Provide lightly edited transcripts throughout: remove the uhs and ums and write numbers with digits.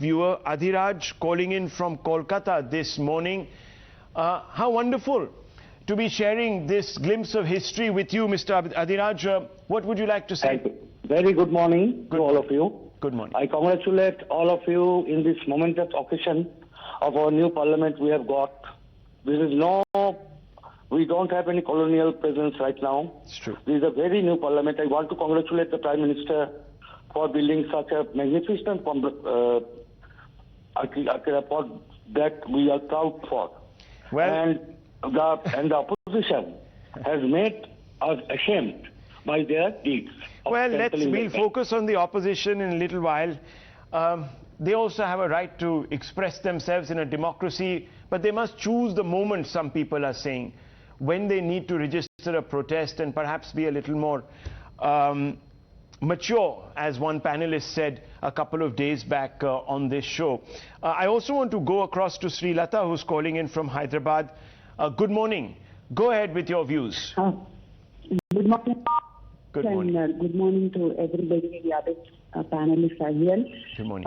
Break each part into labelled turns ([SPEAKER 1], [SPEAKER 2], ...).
[SPEAKER 1] viewer Adhiraj calling in from Kolkata this morning. How wonderful to be sharing this glimpse of history with you, Mr. Adhiraj. What would you like to say?
[SPEAKER 2] Very good morning to all of you.
[SPEAKER 1] Good morning.
[SPEAKER 2] I congratulate all of you in this momentous occasion of our new parliament we have got. We don't have any colonial presence right now.
[SPEAKER 1] It's true.
[SPEAKER 2] This is a very new parliament. I want to congratulate the Prime Minister for building such a magnificent airport that we are proud for.
[SPEAKER 1] Well,
[SPEAKER 2] and the opposition has made us ashamed by their deeds.
[SPEAKER 1] Well, we'll focus on the opposition in a little while. They also have a right to express themselves in a democracy, but they must choose the moment, some people are saying, when they need to register a protest and perhaps be a little more mature, as one panelist said a couple of days back on this show. I also want to go across to Sri Lata, who's calling in from Hyderabad. Good morning. Go ahead with your views.
[SPEAKER 3] Good morning.
[SPEAKER 1] Good morning.
[SPEAKER 3] And good morning to everybody, the other panelists as well.
[SPEAKER 1] Good morning.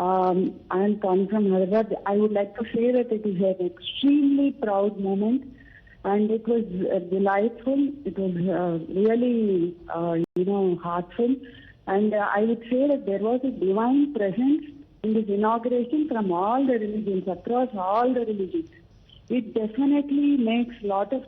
[SPEAKER 3] I'm calling from Hyderabad. I would like to say that it is an extremely proud moment, and it was delightful. It was really, heartful. And I would say that there was a divine presence in this inauguration from all the religions, across all the religions. It definitely makes a lot of,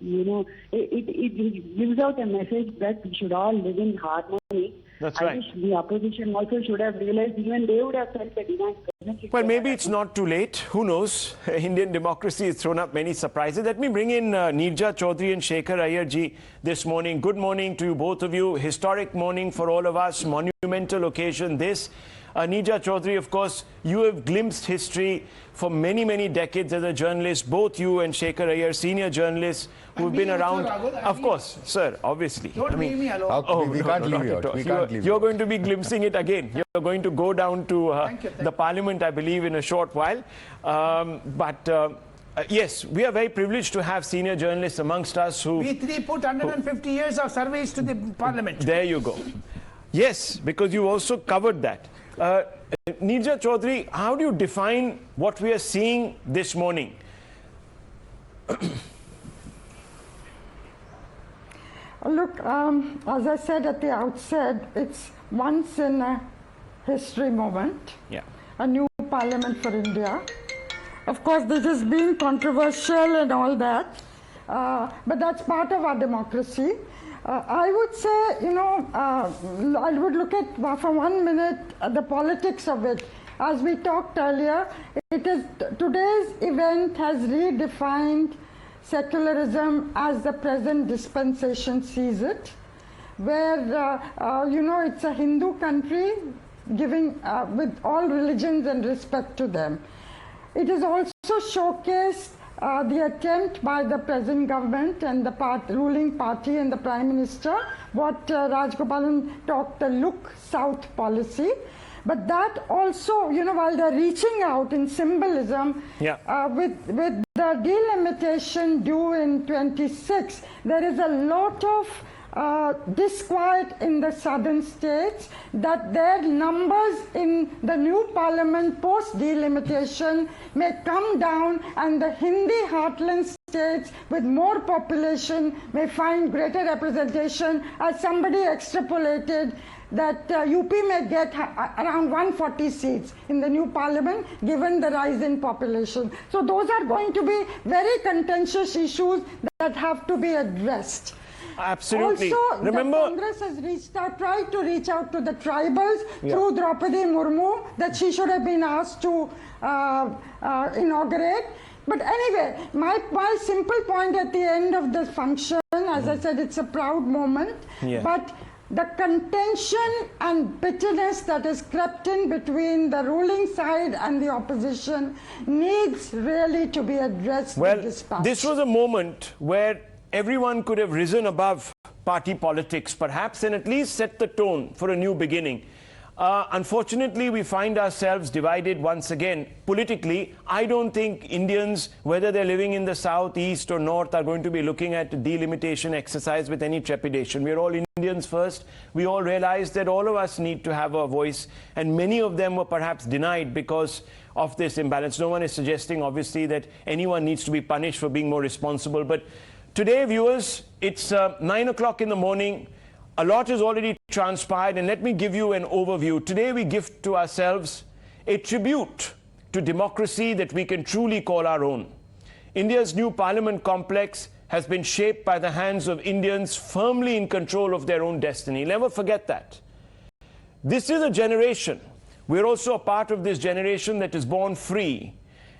[SPEAKER 3] it gives out a message that we should all live in harmony.
[SPEAKER 1] That's right.
[SPEAKER 3] I wish the opposition also should have realized, even they would have felt the divine presence.
[SPEAKER 1] Well, maybe it's not too late. Who knows? Indian democracy has thrown up many surprises. Let me bring in Neerja Chaudhary and Shekhar Iyer ji this morning. Good morning to you, both of you. Historic morning for all of us. Monumental occasion this. Neerja Chaudhary, of course, you have glimpsed history for many, many decades as a journalist. Both you and Shekhar Iyer, senior journalists who've been around. Of course, sir, obviously.
[SPEAKER 4] Don't leave me alone.
[SPEAKER 1] We can't leave you out. You're going to be glimpsing it again. You're going to go down to the parliament, I believe, in a short while. Yes, we are very privileged to have senior journalists amongst us who...
[SPEAKER 4] We three put 150 years of service to the parliament.
[SPEAKER 1] There you go. Yes, because you also covered that. Neerja Chaudhary, how do you define what we are seeing this morning?
[SPEAKER 5] Look, as I said at the outset, it's once in a history moment.
[SPEAKER 1] Yeah.
[SPEAKER 5] A new parliament for India. Of course, this has been controversial and all that, but that's part of our democracy. I would say, I would look at, for 1 minute, the politics of it. As we talked earlier, today's event has redefined secularism as the present dispensation sees it, where, it's a Hindu country giving with all religions and respect to them. It has also showcased the attempt by the present government and the ruling party and the Prime Minister, what Rajgopalan talked the look south policy. But that also, while they're reaching out in symbolism, with the delimitation due in 26, there is a lot of disquiet in the southern states that their numbers in the new parliament post delimitation may come down, and the Hindi heartland states with more population may find greater representation. As somebody extrapolated that UP may get around 140 seats in the new parliament given the rise in population. So those are going to be very contentious issues that have to be addressed.
[SPEAKER 1] Absolutely.
[SPEAKER 5] Also,
[SPEAKER 1] remember,
[SPEAKER 5] the Congress has tried to reach out to the tribals through Draupadi Murmu, that she should have been asked to inaugurate. But anyway, my simple point at the end of the function, as I said, it's a proud moment. But the contention and bitterness that has crept in between the ruling side and the opposition needs really to be addressed.
[SPEAKER 1] Well, this was a moment where everyone could have risen above party politics, perhaps, and at least set the tone for a new beginning. Unfortunately, we find ourselves divided once again politically. I don't think Indians, whether they're living in the south, east or north, are going to be looking at a delimitation exercise with any trepidation. We're all Indians first. We all realize that all of us need to have a voice, and many of them were perhaps denied because of this imbalance. No one is suggesting, obviously, that anyone needs to be punished for being more responsible. But today, viewers, it's 9 o'clock in the morning. A lot has already transpired, and let me give you an overview. Today we give to ourselves a tribute to democracy that we can truly call our own. India's new parliament complex has been shaped by the hands of Indians firmly in control of their own destiny. Never forget that. This is a generation. We're also a part of this generation that is born free.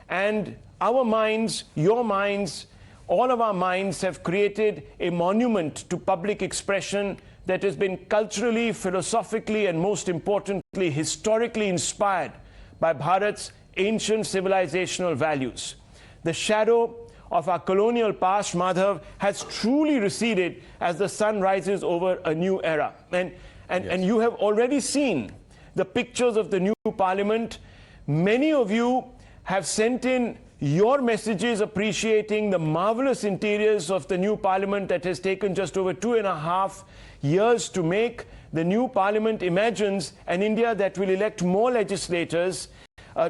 [SPEAKER 1] And our minds, your minds, all of our minds have created a monument to public expression that has been culturally, philosophically, and most importantly, historically inspired by Bharat's ancient civilizational values. The shadow of our colonial past, Madhav, has truly receded as the sun rises over a new era. And you have already seen the pictures of the new parliament. Many of you have sent in your messages appreciating the marvelous interiors of the new parliament that has taken just over 2.5 years to make. The new parliament imagines an India that will elect more legislators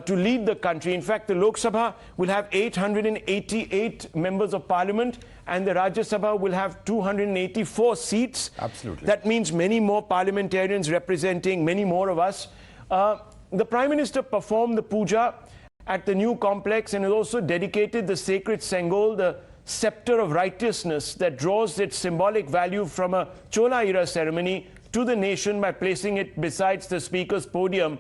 [SPEAKER 1] to lead the country. In fact, the Lok Sabha will have 888 members of parliament, and the Rajya Sabha will have 284 seats.
[SPEAKER 6] Absolutely.
[SPEAKER 1] That means many more parliamentarians representing many more of us. The Prime Minister performed the puja at the new complex and has also dedicated the sacred sengol, the scepter of righteousness that draws its symbolic value from a Chola era ceremony, to the nation by placing it besides the Speaker's podium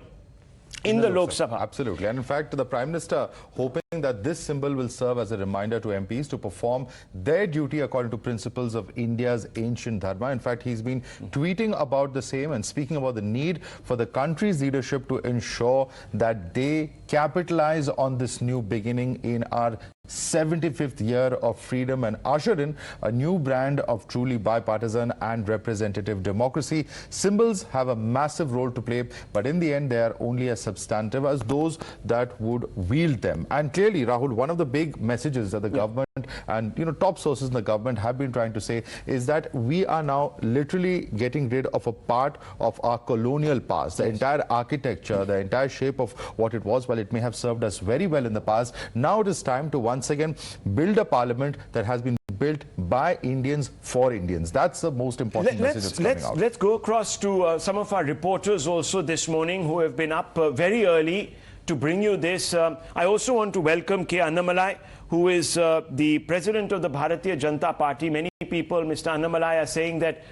[SPEAKER 1] in the Lok Sabha.
[SPEAKER 6] Absolutely. And in fact, the Prime Minister hoping that this symbol will serve as a reminder to MPs to perform their duty according to principles of India's ancient dharma. In fact, he's been tweeting about the same and speaking about the need for the country's leadership to ensure that they capitalize on this new beginning in our 75th year of freedom and usher in a new brand of truly bipartisan and representative democracy. Symbols have a massive role to play, but in the end, they are only as substantive as those that would wield them. And clearly, Rahul, one of the big messages that the government and top sources in the government have been trying to say is that we are now literally getting rid of a part of our colonial past. The entire architecture, the entire shape of what it was, while it may have served us very well in the past, now it is time to once again build a parliament that has been built by Indians for Indians. That's the most important message that's coming out.
[SPEAKER 1] Let's go across to some of our reporters also this morning who have been up very early to bring you this. I also want to welcome K. Annamalai, who is the president of the Bharatiya Janata Party. Many people, Mr. Annamalai, are saying that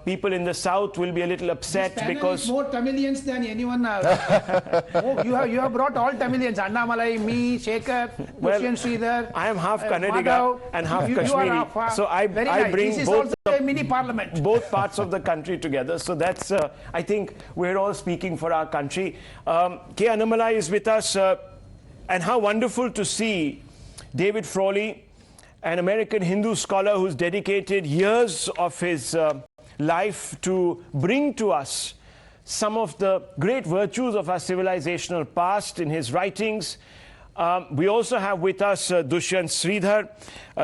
[SPEAKER 1] people in the south will be a little upset because
[SPEAKER 4] more Tamilians than anyone. You have brought all Tamilians. Annamalai, me, Shekhar, Dushyant Sridhar.
[SPEAKER 1] I am half Kannadiga and half Kashmiri.
[SPEAKER 4] So I bring both a mini parliament.
[SPEAKER 1] Both parts of the country together. So that's, I think we're all speaking for our country. K. Annamalai is with us. And how wonderful to see David Frawley, an American Hindu scholar who's dedicated years of his life to bring to us some of the great virtues of our civilizational past in his writings. We also have with us Dushyant Sridhar.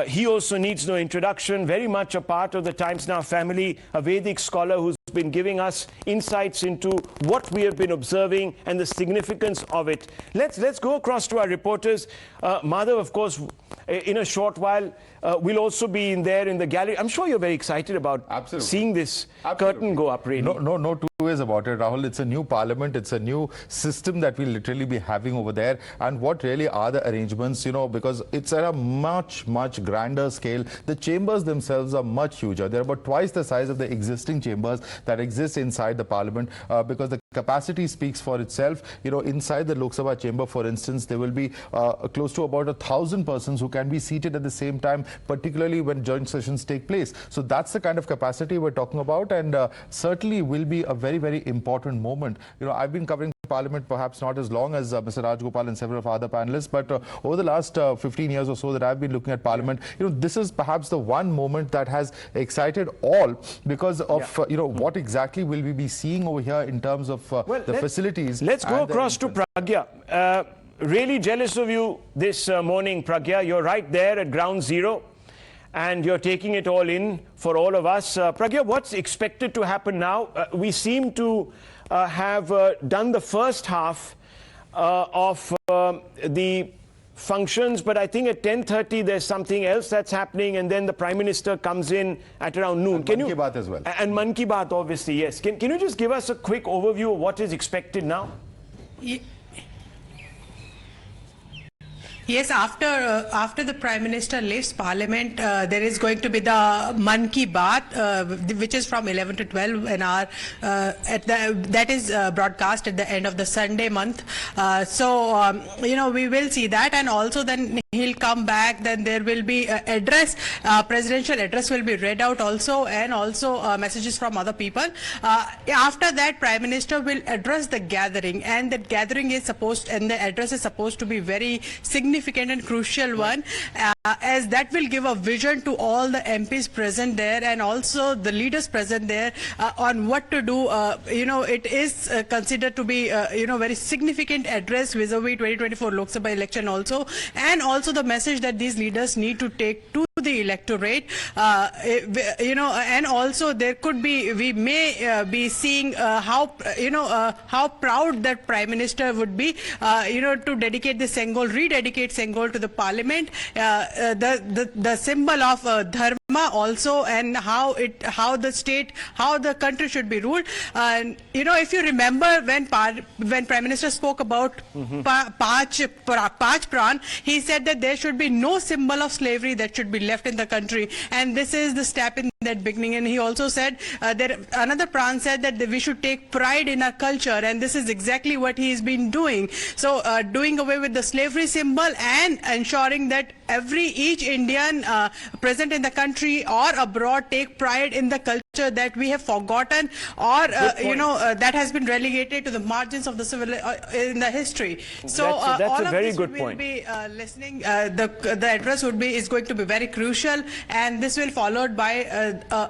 [SPEAKER 1] He also needs no introduction, very much a part of the Times Now family, a Vedic scholar who's been giving us insights into what we have been observing and the significance of it. Let's go across to our reporters. Madhav, of course, in a short while, will also be in there in the gallery. I'm sure you're very excited about seeing this curtain go up, really.
[SPEAKER 6] No two ways about it, Rahul. It's a new parliament. It's a new system that we'll literally be having over there. And what really are the arrangements, because it's at a much grander scale. The chambers themselves are much huger. They're about twice the size of the existing chambers that exist inside the parliament because the capacity speaks for itself. Inside the Lok Sabha chamber, for instance, there will be close to about 1,000 persons who can be seated at the same time, particularly when joint sessions take place. So that's the kind of capacity we're talking about, and certainly will be a very important moment. I've been covering Parliament, perhaps not as long as Mr. Rajgopal and several of other panelists, but over the last 15 years or so that I've been looking at Parliament, this is perhaps the one moment that has excited all because of, what exactly will we be seeing over here in terms of the facilities.
[SPEAKER 1] Let's go across to Pragya. Really jealous of you this morning, Pragya. You're right there at ground zero and you're taking it all in for all of us. Pragya, what's expected to happen now? We seem to have done the first half of the functions, but I think at 10:30 there's something else that's happening, and then the Prime Minister comes in at around noon.
[SPEAKER 6] And Mann Ki Baat as well.
[SPEAKER 1] And Mann Ki Baat, obviously, yes. Can you just give us a quick overview of what is expected now?
[SPEAKER 7] Yes, after the Prime Minister leaves Parliament, there is going to be the Mann Ki Baat, which is from 11 to 12 an hour. That is broadcast at the end of the Sunday month. We will see that, and also then he'll come back. Then there will be address, presidential address will be read out also, and also messages from other people. After that, Prime Minister will address the gathering, and that gathering is supposed, and the address is supposed to be very significant and crucial one, as that will give a vision to all the MPs present there and also the leaders present there on what to do. It is considered to be very significant address vis-a-vis 2024 Lok Sabha election also, and also the message that these leaders need to take to the electorate. And also there could be, we may be seeing how proud that Prime Minister would be to dedicate the sengol, rededicate sengol to the Parliament, the symbol of dharma also, and how the state, how the country should be ruled. If you remember when Prime Minister spoke about Paanch Pran, he said that there should be no symbol of slavery that should be left in the country, and this is the step in that beginning. And he also said another Pran said that we should take pride in our culture, and this is exactly what he's been doing. So doing away with the slavery symbol and ensuring that each Indian present in the country or abroad take pride in the culture that we have forgotten, or that has been relegated to the margins of the civil in the history. So
[SPEAKER 1] that's
[SPEAKER 7] all
[SPEAKER 1] a
[SPEAKER 7] of
[SPEAKER 1] very
[SPEAKER 7] this
[SPEAKER 1] good
[SPEAKER 7] will
[SPEAKER 1] point.
[SPEAKER 7] be listening. The address is going to be very crucial, and this will followed by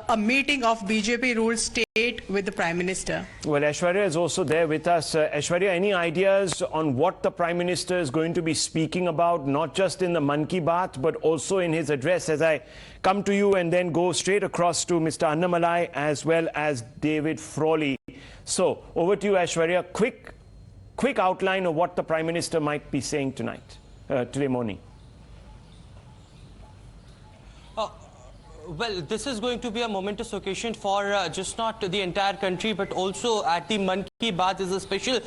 [SPEAKER 7] a meeting of BJP ruled state with the Prime Minister.
[SPEAKER 1] Well, Aishwarya is also there with us. Aishwarya, any ideas on what the Prime Minister is going to be speaking about, not just in the Mann Ki Baat, but also in his address, as I come to you and then go straight across to Mr. Annamalai as well as David Frawley. So, over to you, Aishwarya. Quick outline of what the Prime Minister might be saying today morning.
[SPEAKER 8] Well, this is going to be a momentous occasion for just not the entire country, but also at the Mann Ki Baat is a special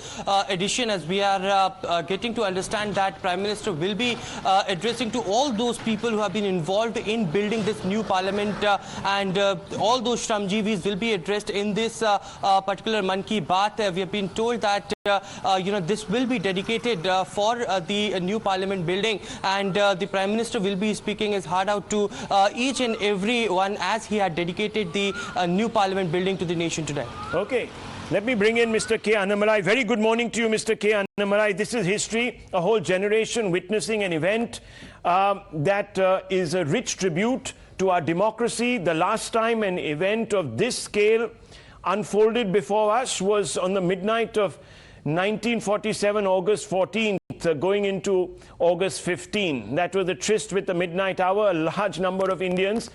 [SPEAKER 8] edition, as we are getting to understand that Prime Minister will be addressing to all those people who have been involved in building this new parliament, and all those Shramjeevis will be addressed in this particular Mann Ki Baat. We have been told that this will be dedicated for the new parliament building, and the Prime Minister will be speaking his heart out to each and every one as he had dedicated the new parliament building to the nation today.
[SPEAKER 1] Okay, let me bring in Mr. K. Annamalai. Very good morning to you, Mr. K. Annamalai. This is history, a whole generation witnessing an event that is a rich tribute to our democracy. The last time an event of this scale unfolded before us was on the midnight of 1947, August 14th, going into August 15. That was the tryst with the midnight hour. A large number of Indians,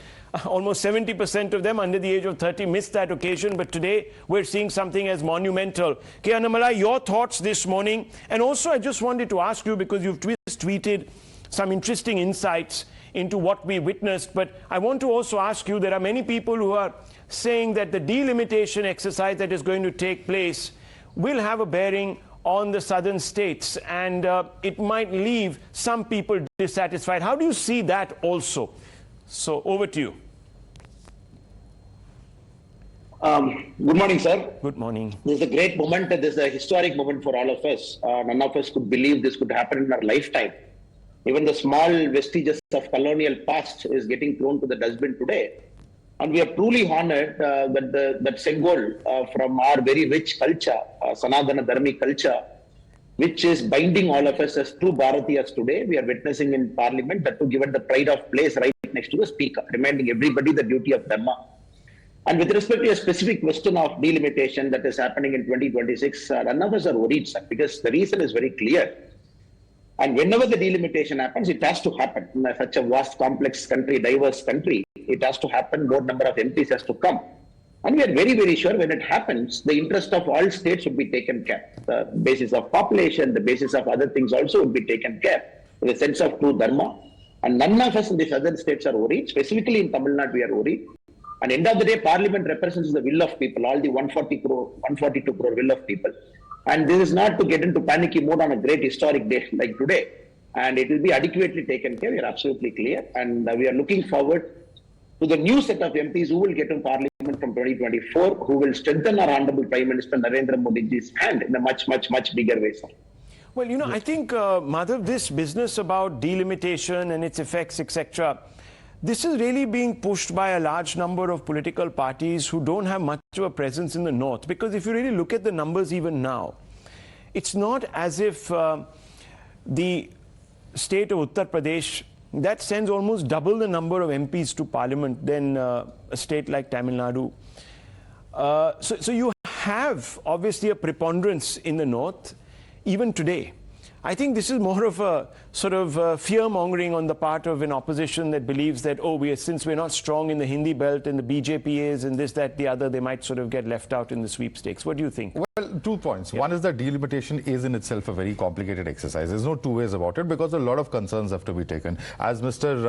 [SPEAKER 1] almost 70% of them under the age of 30, missed that occasion. But today, we're seeing something as monumental. K. Annamalai, your thoughts this morning. And also, I just wanted to ask you, because you've tweeted some interesting insights into what we witnessed. But I want to also ask you, there are many people who are saying that the delimitation exercise that is going to take place will have a bearing on the southern states, and it might leave some people dissatisfied. How do you see that also? So, over to you.
[SPEAKER 9] Good morning, sir.
[SPEAKER 1] Good morning.
[SPEAKER 9] This is a great moment. This is a historic moment for all of us. None of us could believe this could happen in our lifetime. Even the small vestiges of colonial past is getting thrown to the dustbin today. And we are truly honored that sengol from our very rich culture, Sanatana Dharmi culture, which is binding all of us as true Bharatiyas today. We are witnessing in Parliament that to given the pride of place right next to the Speaker, reminding everybody the duty of Dharma. And with respect to a specific question of delimitation that is happening in 2026, none of us are worried, sir, because the reason is very clear. And whenever the delimitation happens, it has to happen. In such a vast, complex country, diverse country, it has to happen. More number of MPs has to come. And we are very, very sure when it happens, the interest of all states should be taken care. The basis of population, the basis of other things also would be taken care. With a sense of true dharma. And none of us in the southern states are worried. Specifically in Tamil Nadu, we are worried. And end of the day, Parliament represents the will of people, all the 142 crore will of people. And this is not to get into panicky mode on a great historic day like today. And it will be adequately taken care. We are absolutely clear. And we are looking forward to the new set of MPs who will get in Parliament from 2024, who will strengthen our Honorable Prime Minister Narendra Modi's hand in a much, much, much bigger way, sir.
[SPEAKER 1] Well, you know, I think, Madhav, this business about delimitation and its effects, etc., this is really being pushed by a large number of political parties who don't have much of a presence in the north. Because if you really look at the numbers even now, it's not as if the state of Uttar Pradesh, that sends almost double the number of MPs to Parliament than a state like Tamil Nadu. So you have obviously a preponderance in the north, even today. I think this is more of a sort of fear-mongering on the part of an opposition that believes that, oh, since we're not strong in the Hindi belt and the BJP is and this, that, the other, they might sort of get left out in the sweepstakes. What do you think?
[SPEAKER 6] Well, 2 points. One is that delimitation is in itself a very complicated exercise. There's no two ways about it because a lot of concerns have to be taken. As Mr.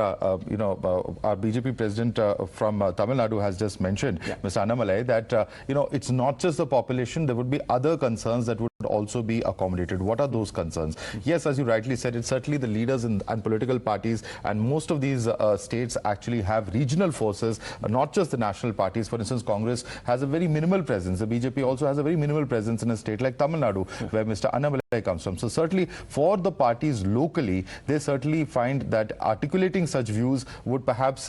[SPEAKER 6] Our BJP president from Tamil Nadu has just mentioned, Mr. Annamalai, that, it's not just the population. There would be other concerns that would also be accommodated. What are those concerns? Yes, as you rightly said, it's certainly the leaders and political parties, and most of these states actually have regional forces, not just the national parties. For instance, Congress has a very minimal presence. The BJP also has a very minimal presence in a state like Tamil Nadu, where Mr. Annamalai comes from. So certainly for the parties locally, they certainly find that articulating such views would perhaps,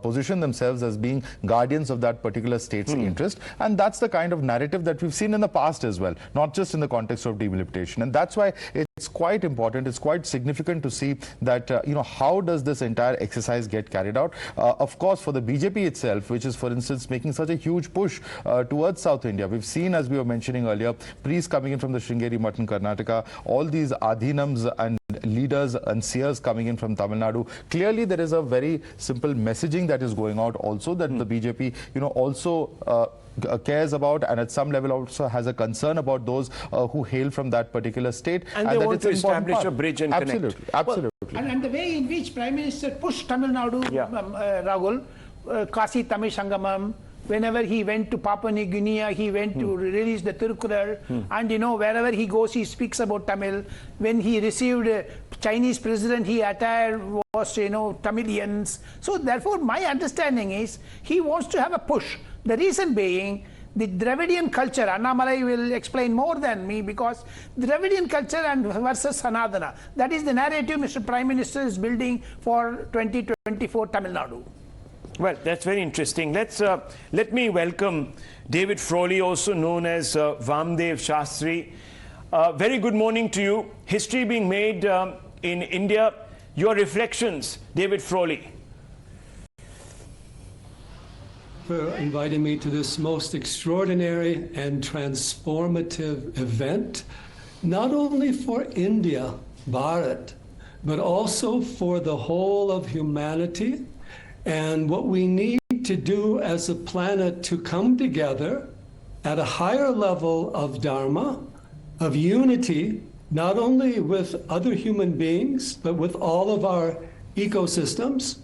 [SPEAKER 6] position themselves as being guardians of that particular state's interest. And that's the kind of narrative that we've seen in the past as well, not just in the context of delimitation. And that's why it's quite important, it's quite significant to see that, how does this entire exercise get carried out? Of course, for the BJP itself, which is, for instance, making such a huge push towards South India. We've seen, as we were mentioning earlier, priests coming in from the Sringeri Mutt in Karnataka, all these Adhinams and leaders and seers coming in from Tamil Nadu. Clearly, there is a very simple messaging that is going out also, that the BJP, also cares about, and at some level also has a concern about those who hail from that particular state.
[SPEAKER 1] And they want to establish a bridge and connect.
[SPEAKER 6] Absolutely.
[SPEAKER 4] And the way in which Prime Minister pushed Tamil Nadu, Rahul, Kasi Tamil Sangamam, whenever he went to Papua New Guinea, he went to release the Tirukural, and wherever he goes, he speaks about Tamil. When he received Chinese president, he attire was, Tamilians. So therefore, my understanding is he wants to have a push. The reason being, the Dravidian culture, Annamalai will explain more than me, because Dravidian culture and versus Sanatana, that is the narrative Mr. Prime Minister is building for 2024 Tamil Nadu.
[SPEAKER 1] Well, that's very interesting. Let me welcome David Frawley, also known as Vamdev Shastri. Very good morning to you. History being made in India. Your reflections, David Frawley.
[SPEAKER 10] For inviting me to this most extraordinary and transformative event, not only for India, Bharat, but also for the whole of humanity, and what we need to do as a planet to come together at a higher level of dharma, of unity, not only with other human beings, but with all of our ecosystems,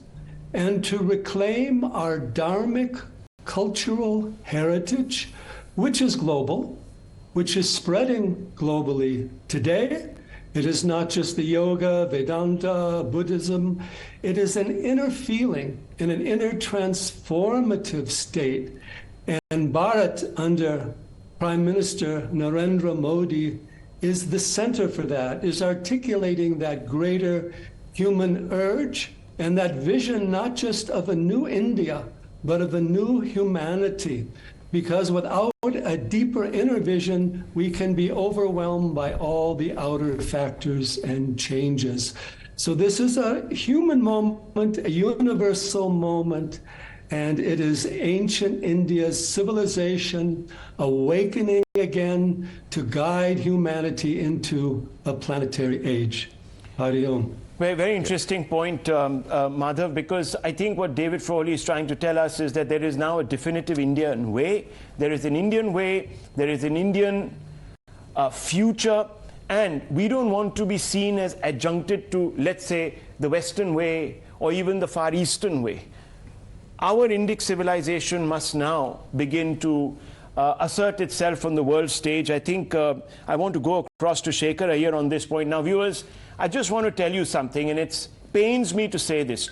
[SPEAKER 10] and to reclaim our dharmic cultural heritage, which is global, which is spreading globally today. It is not just the yoga, Vedanta, Buddhism. It is an inner feeling in an inner transformative state. And Bharat, under Prime Minister Narendra Modi, is the center for that, is articulating that greater human urge and that vision, not just of a new India, but of a new humanity. Because without a deeper inner vision, we can be overwhelmed by all the outer factors and changes. So this is a human moment, a universal moment, and it is ancient India's civilization awakening again to guide humanity into a planetary age. Hari Om.
[SPEAKER 1] Very interesting point, Madhav, because I think what David Frawley is trying to tell us is that there is now a definitive Indian way. There is an Indian way, there is an Indian future, and we don't want to be seen as adjuncted to, let's say, the Western way or even the Far Eastern way. Our Indic civilization must now begin to assert itself on the world stage. I think I want to go across to Shekhar Iyer on this point. Now, viewers, I just want to tell you something, and it pains me to say this.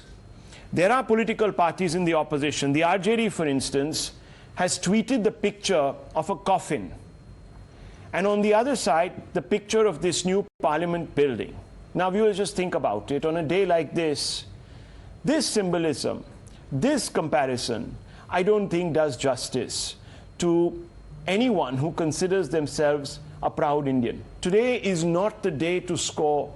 [SPEAKER 1] There are political parties in the opposition. The RJD, for instance, has tweeted the picture of a coffin, and on the other side, the picture of this new parliament building. Now, viewers, just think about it. On a day like this symbolism, this comparison, I don't think does justice to anyone who considers themselves a proud Indian. Today is not the day to score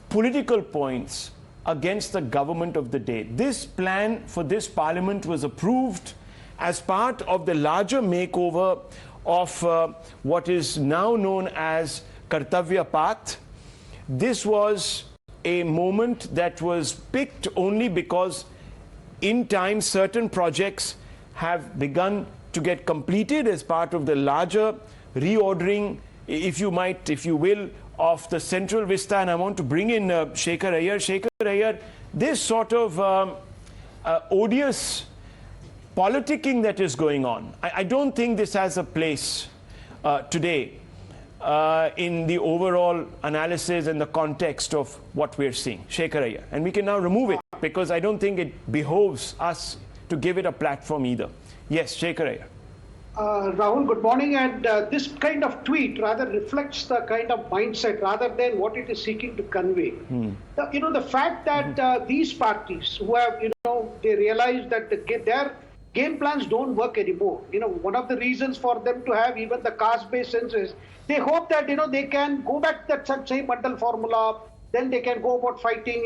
[SPEAKER 1] political points against the government of the day. This plan for this parliament was approved as part of the larger makeover of what is now known as Kartavya Path. This was a moment that was picked only because in time certain projects have begun to get completed as part of the larger reordering, if you will, of the central vista. And I want to bring in Shekhar Iyer. Shekhar Iyer, this sort of odious politicking that is going on, I don't think this has a place today in the overall analysis and the context of what we're seeing. Shekhar Iyer. And we can now remove it because I don't think it behoves us to give it a platform either. Yes, Shekhar Iyer.
[SPEAKER 11] Rahul, good morning. And this kind of tweet rather reflects the kind of mindset rather than what it is seeking to convey. The fact that these parties who have, they realize that their game plans don't work anymore. One of the reasons for them to have even the caste-based census, they hope that, they can go back to that same Mandal formula, then they can go about fighting,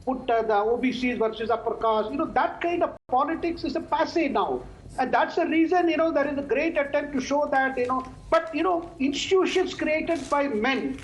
[SPEAKER 11] put the OBCs versus upper caste. That kind of politics is a passé now. And that's the reason, there is a great attempt to show that, but, institutions created by men,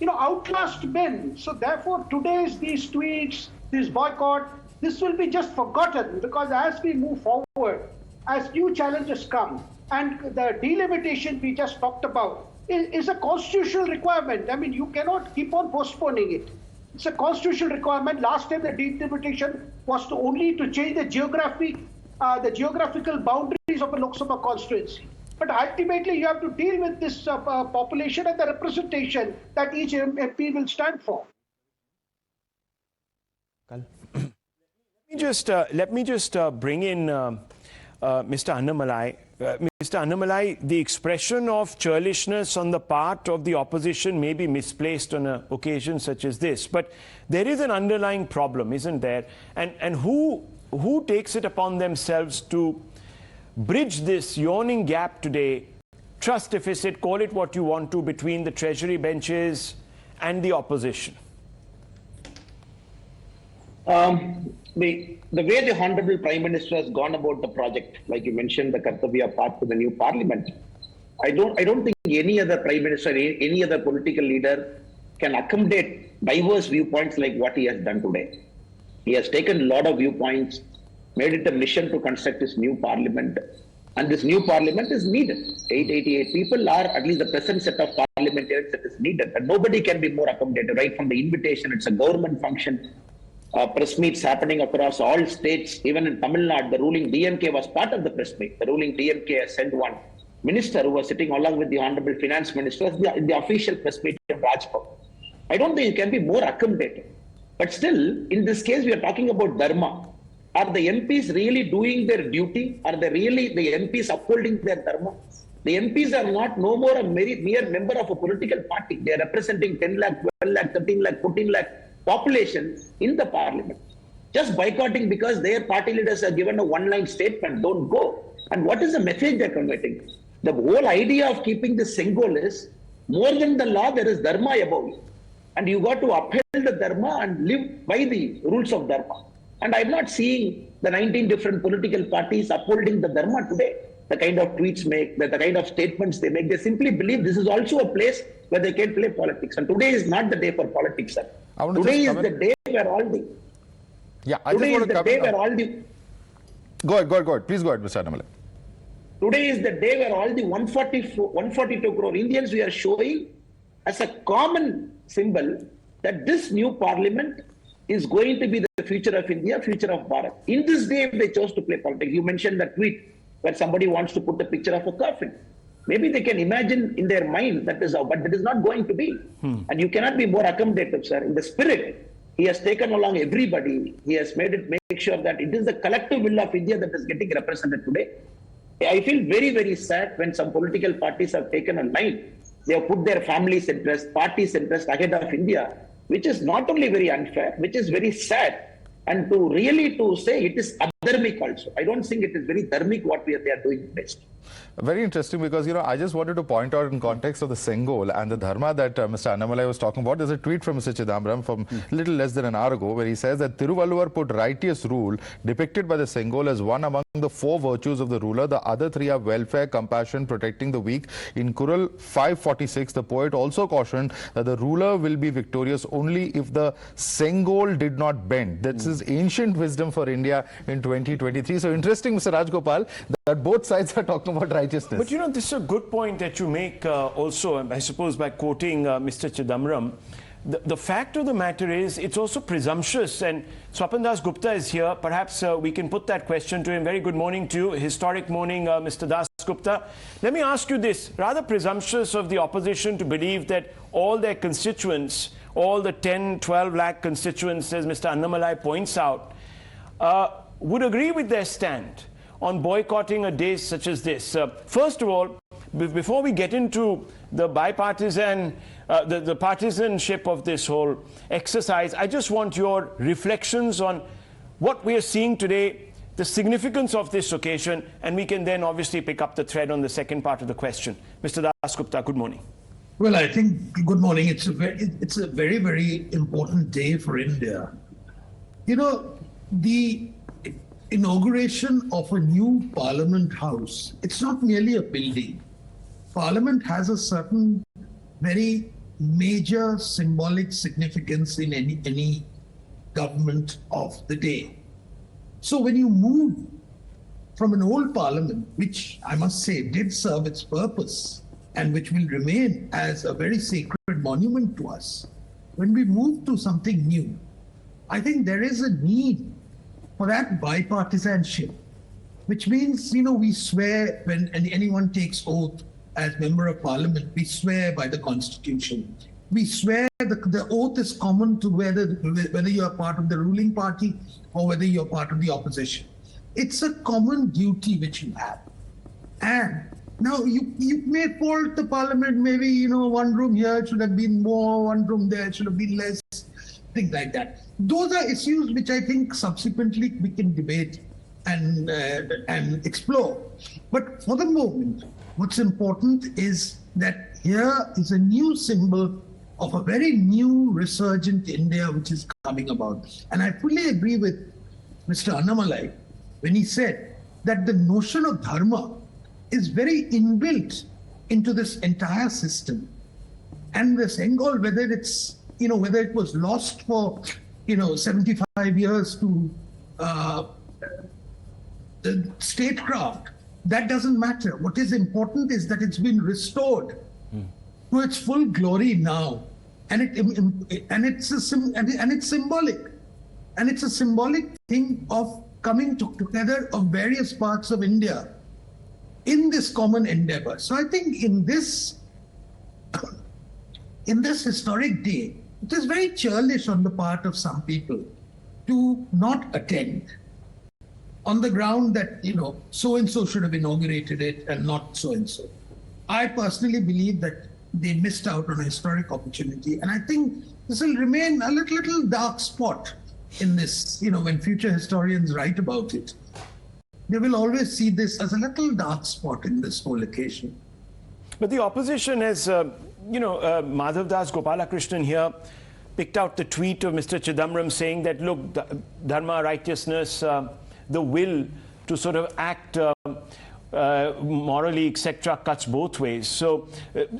[SPEAKER 11] outlast men. So therefore, these tweets, this boycott, this will be just forgotten because as we move forward, as new challenges come, and the delimitation we just talked about is a constitutional requirement. I mean, you cannot keep on postponing it. It's a constitutional requirement. Last time the delimitation was only to change the geographical boundaries of a Lok Sabha constituency. But ultimately, you have to deal with this population and the representation that each MP will stand for.
[SPEAKER 1] Let me just bring in Mr. Annamalai. Mr. Annamalai, the expression of churlishness on the part of the opposition may be misplaced on an occasion such as this, but there is an underlying problem, isn't there? And who takes it upon themselves to bridge this yawning gap today, trust deficit, call it what you want to, between the treasury benches and the opposition?
[SPEAKER 9] The way the Honorable Prime Minister has gone about the project, like you mentioned, the Kartavya path to the new parliament, I don't think any other Prime Minister, any other political leader can accommodate diverse viewpoints like what he has done today. He has taken a lot of viewpoints, made it a mission to construct this new parliament. And this new parliament is needed. 888 people are at least the present set of parliamentarians that is needed. And nobody can be more accommodated, right from the invitation. It's a government function. Press meets happening across all states. Even in Tamil Nadu, the ruling DMK was part of the press meet. The ruling DMK has sent one minister who was sitting along with the Honorable Finance Minister in the official press meet in Rajpur. I don't think it can be more accommodating. But still, in this case, we are talking about dharma. Are the MPs really doing their duty? Are they really the MPs upholding their dharma? The MPs are no more a mere member of a political party. They are representing 10 lakh, 12 lakh, 13 lakh, 14 lakh population in the parliament. just boycotting because their party leaders have given a one-line statement, don't go. And what is the message they're conveying? The whole idea of keeping the sengol is, more than the law, there is dharma above you. And you got to uphold the dharma and live by the rules of dharma. And I'm not seeing the 19 different political parties upholding the dharma today. The kind of tweets make, the kind of statements they make, they simply believe this is also a place where they can play politics. And today is not the day for politics, sir. Today is the day where all the...
[SPEAKER 6] Yeah, I just want to come
[SPEAKER 9] in.
[SPEAKER 6] Go ahead. Please go ahead, Mr. Annamalai.
[SPEAKER 9] Today is the day where all the 142 crore Indians we are showing as a common symbol that this new parliament is going to be the future of India, future of Bharat. In this day, if they chose to play politics, you mentioned that tweet where somebody wants to put a picture of a coffin. Maybe they can imagine in their mind that is how, but that is not going to be. And you cannot be more accommodative, sir. In the spirit, he has taken along everybody. He has make sure that it is the collective will of India that is getting represented today. I feel very, very sad when some political parties have taken a line. They have put their family's interest, party's interest ahead of India, which is not only very unfair, which is very sad. And to say it is adharmic also. I don't think it is very dharmic what they are doing next.
[SPEAKER 6] Very interesting, because I just wanted to point out in context of the sengol and the dharma that Mr. Annamalai was talking about. There's a tweet from Mr. Chidambaram from little less than an hour ago where he says that Thiruvalluvar put righteous rule depicted by the sengol as one among the 4 virtues of the ruler. The other 3 are welfare, compassion, protecting the weak. In Kural 546, the poet also cautioned that the ruler will be victorious only if the sengol did not bend. This is ancient wisdom for India in 2023. So interesting, Mr. Rajgopal, that both sides are talking about righteousness.
[SPEAKER 1] But this is a good point that you make also, I suppose, by quoting Mr. Chidambaram. The fact of the matter is, it's also presumptuous, and Swapan Das Gupta is here. Perhaps we can put that question to him. Very good morning to you. Historic morning, Mr. Das Gupta. Let me ask you this. Rather presumptuous of the opposition to believe that all their constituents, all the 10, 12 lakh constituents, as Mr. Annamalai points out, would agree with their stand on boycotting a day such as this. First of all, before we get into the bipartisan, the partisanship of this whole exercise, I just want your reflections on what we are seeing today, the significance of this occasion, and we can then obviously pick up the thread on the second part of the question. Mr. Das Gupta, good morning.
[SPEAKER 12] Well, I think, good morning. It's a very, very important day for India. The inauguration of a new Parliament House, it's not merely a building. Parliament has a certain very major symbolic significance in any government of the day. So when you move from an old Parliament, which I must say did serve its purpose and which will remain as a very sacred monument to us, when we move to something new, I think there is a need for that bipartisanship, which means, we swear when anyone takes oath as member of parliament, we swear by the constitution. We swear the oath is common to whether you are part of the ruling party or whether you're part of the opposition. It's a common duty which you have. And now you may fault the parliament, maybe, one room here should have been more, one room there should have been less, things like that. Those are issues which I think subsequently we can debate and explore. But for the moment, what's important is that here is a new symbol of a very new resurgent India which is coming about. And I fully agree with Mr. Annamalai when he said that the notion of dharma is very inbuilt into this entire system. And the sengol, whether it was lost for 75 years to the statecraft, that doesn't matter. What is important is that it's been restored to its full glory now, and it's symbolic, and it's a symbolic thing of coming together of various parts of India in this common endeavor. So I think in this historic day, it is very churlish on the part of some people to not attend on the ground that, so-and-so should have inaugurated it and not so-and-so. I personally believe that they missed out on a historic opportunity. And I think this will remain a little dark spot in this, when future historians write about it, they will always see this as a little dark spot in this whole occasion.
[SPEAKER 1] But the opposition has, Madhav Das Gopalakrishnan here picked out the tweet of Mr. Chidambaram saying that, look, dharma, righteousness, the will to sort of act morally, etc., cuts both ways. So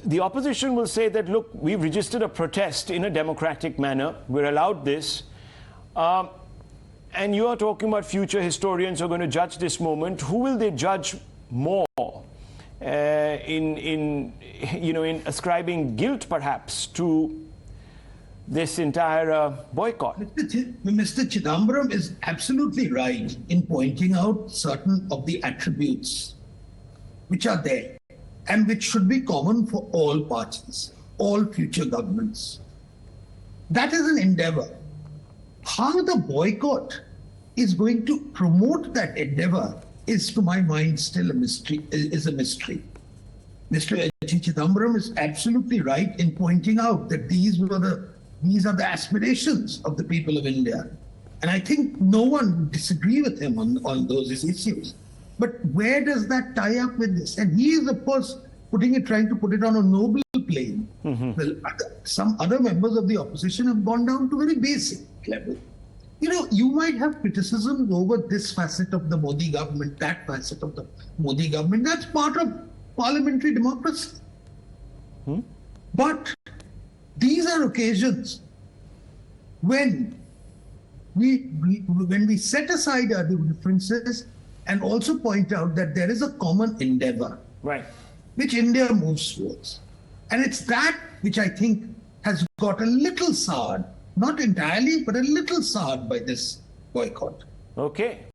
[SPEAKER 1] the opposition will say that, look, we've registered a protest in a democratic manner. We're allowed this. And you are talking about future historians who are going to judge this moment. Who will they judge more in ascribing guilt, perhaps, to this entire boycott?
[SPEAKER 12] Mr. Chidambaram is absolutely right in pointing out certain of the attributes which are there and which should be common for all parties, all future governments. That is an endeavor. How the boycott is going to promote that endeavor is, to my mind, still a mystery. Mr. Chidambaram is absolutely right in pointing out that these are the aspirations of the people of India. And I think no one would disagree with him on those issues. But where does that tie up with this? And he is, of course, trying to put it on a noble plane. Well, some other members of the opposition have gone down to very basic level. You might have criticisms over this facet of the Modi government, that facet of the Modi government. That's part of parliamentary democracy. But these are occasions when we set aside our differences and also point out that there is a common endeavor,
[SPEAKER 1] right,
[SPEAKER 12] which India moves towards. And it's that which I think has got a little soured, not entirely, but a little soured by this boycott.
[SPEAKER 1] Okay.